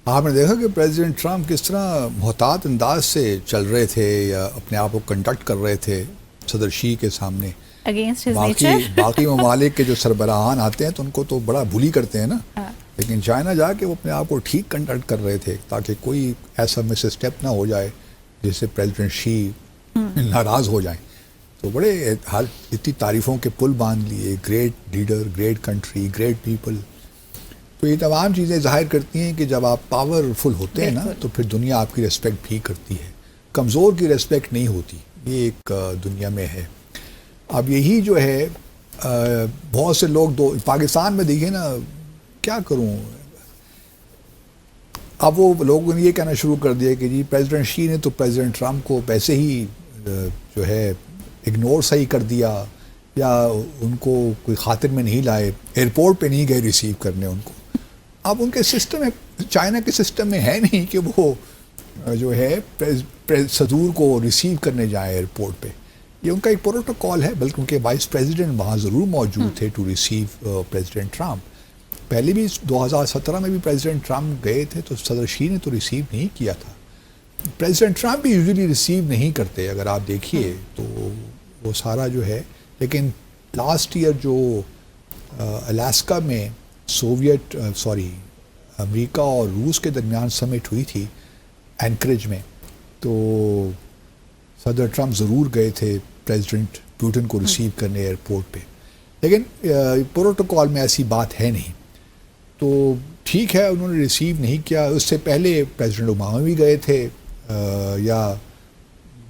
آپ نے دیکھا کہ پریزیڈنٹ ٹرمپ کس طرح محتاط انداز سے چل رہے تھے یا اپنے آپ کو کنڈکٹ کر رہے تھے صدر شی کے سامنے. Against his nature. باقی ممالک کے جو سربراہان آتے ہیں تو ان کو تو بڑا بھولی کرتے ہیں نا, لیکن چائنا جا کے وہ اپنے آپ کو ٹھیک کنڈکٹ کر رہے تھے تاکہ کوئی ایسا مس اسٹیپ نہ ہو جائے جس سے پریزیڈنٹ شی ناراض ہو جائیں. تو بڑے اتنی تعریفوں کے پل باندھ لیے, great leader, great country, great people. تو یہ تمام چیزیں ظاہر کرتی ہیں کہ جب آپ پاورفل ہوتے ہیں نا تو پھر دنیا آپ کی ریسپیکٹ بھی کرتی ہے, کمزور کی ریسپیکٹ نہیں ہوتی. یہ ایک دنیا میں ہے. اب یہی جو ہے بہت سے لوگ پاکستان میں دیکھیں نا, کیا کروں, اب وہ لوگوں نے یہ کہنا شروع کر دیا کہ جی پریزیڈنٹ شی نے تو پریزیڈنٹ ٹرمپ کو پیسے ہی جو ہے اگنور صحیح کر دیا, یا ان کو کوئی خاطر میں نہیں لائے, ایئرپورٹ پہ نہیں گئے ریسیو کرنے ان کو. اب ان کے سسٹم میں, چائنا کے سسٹم میں ہے نہیں کہ وہ جو ہے صدور کو ریسیو کرنے جائیں ایئرپورٹ پہ. یہ ان کا ایک پروٹوکول ہے, بلکہ ان کے وائس پریزیڈنٹ وہاں ضرور موجود تھے ٹو ریسیو پریزیڈنٹ ٹرمپ. پہلے بھی 2017 میں بھی پریزیڈنٹ ٹرمپ گئے تھے تو صدر شی نے تو ریسیو نہیں کیا تھا. پریزیڈنٹ ٹرمپ بھی یوزلی ریسیو نہیں کرتے اگر آپ دیکھیے تو وہ سارا جو ہے. لیکن لاسٹ ایئر جو الاسکا میں امریکہ اور روس کے درمیان سمٹ ہوئی تھی اینکریج میں, تو صدر ٹرمپ ضرور گئے تھے پریزیڈنٹ پوٹن کو ریسیو کرنے ایئرپورٹ پہ. لیکن پروٹوکول میں ایسی بات ہے نہیں, تو ٹھیک ہے انہوں نے ریسیو نہیں کیا. اس سے پہلے پریزیڈنٹ اوباما بھی گئے تھے, یا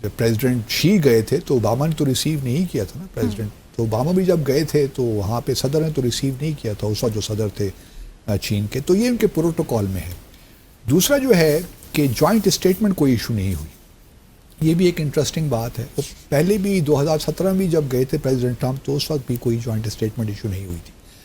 جب پریزیڈنٹ شی گئے تھے تو اوباما نے تو ریسیو نہیں کیا تھا نا پریزیڈنٹ. تو اوباما بھی جب گئے تھے تو وہاں پہ صدر نے تو ریسیو نہیں کیا تھا اس وقت جو صدر تھے چین کے. تو یہ ان کے پروٹوکول میں ہے. دوسرا جو ہے کہ جوائنٹ اسٹیٹمنٹ کوئی ایشو نہیں ہوئی, یہ بھی ایک انٹرسٹنگ بات ہے. پہلے بھی 2017 میں بھی جب گئے تھے پریزیڈنٹ ٹرمپ تو اس وقت بھی کوئی جوائنٹ اسٹیٹمنٹ ایشو نہیں ہوئی تھی.